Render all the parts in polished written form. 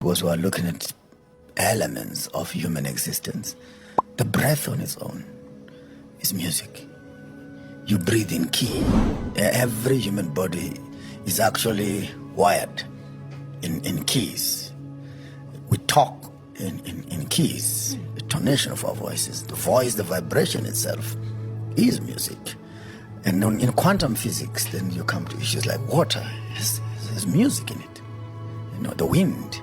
Because we are looking at elements of human existence. The breath on its own is music. You breathe in key. Every human body is actually wired in keys. We talk in keys. The tonation of our voices, the voice, the vibration itself is music. And in quantum physics, then you come to issues like water has music in it. You know, the wind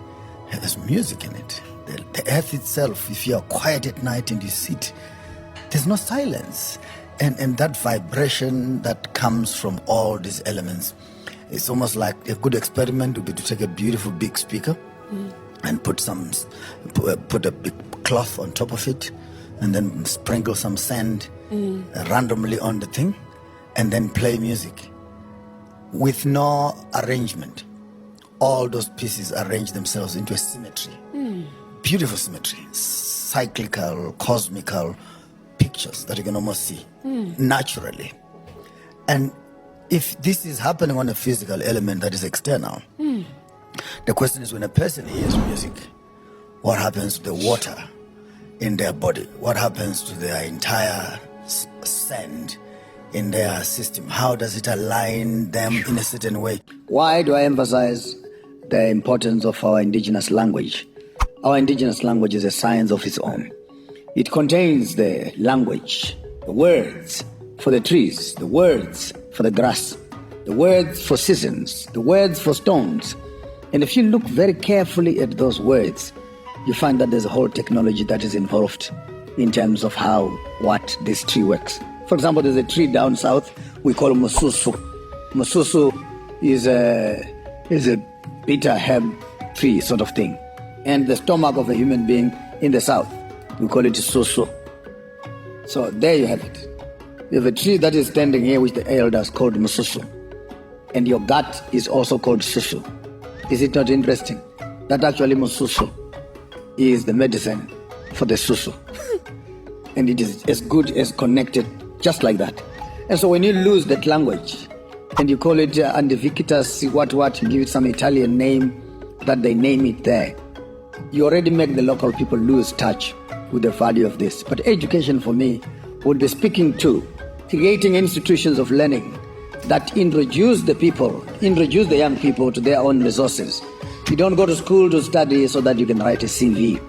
has music in it. The earth itself, if you are quiet at night and you sit, there's no silence. And that vibration that comes from all these elements, it's almost like a good experiment would be to take a beautiful big speaker and put a big cloth on top of it, and then sprinkle some sand randomly on the thing, and then play music with no arrangement. All those pieces arrange themselves into a symmetry. Beautiful symmetry, cyclical, cosmical pictures that you can almost see naturally. And if this is happening on a physical element that is external, the question is, when a person hears music, what happens to the water in their body? What happens to their entire sand in their system? How does it align them in a certain way? Why do I emphasize the importance of our indigenous language? Our indigenous language is a science of its own. It contains the language, the words for the trees, the words for the grass, the words for seasons, the words for stones. And if you look very carefully at those words, you find that there's a whole technology that is involved in terms of what this tree works. For example, there's a tree down south we call mususu. Mususu is a bitter herb tree sort of thing. And the stomach of a human being in the south, we call it susu. So there you have it. You have a tree that is standing here which the elders called mususu. And your gut is also called susu. Is it not interesting? That actually mususu is the medicine for the susu. And it is as good as connected just like that. And so when you lose that language and you call it Andivikitas, what, you give it some Italian name that they name it there, you already make the local people lose touch with the value of this. But education for me would be speaking to creating institutions of learning that introduce the young people to their own resources. You don't go to school to study so that you can write a CV.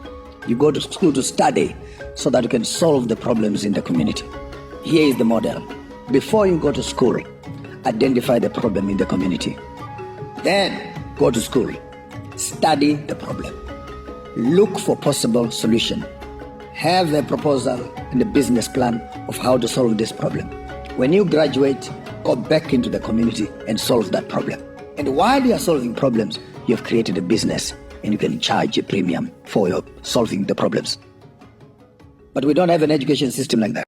You go to school to study so that you can solve the problems in the community. Here is the model. Before you go to school, identify the problem in the community. Then go to school, study the problem. Look for possible solution. Have a proposal and a business plan of how to solve this problem. When you graduate, go back into the community and solve that problem. And while you are solving problems, you have created a business and you can charge a premium for your solving the problems. But we don't have an education system like that.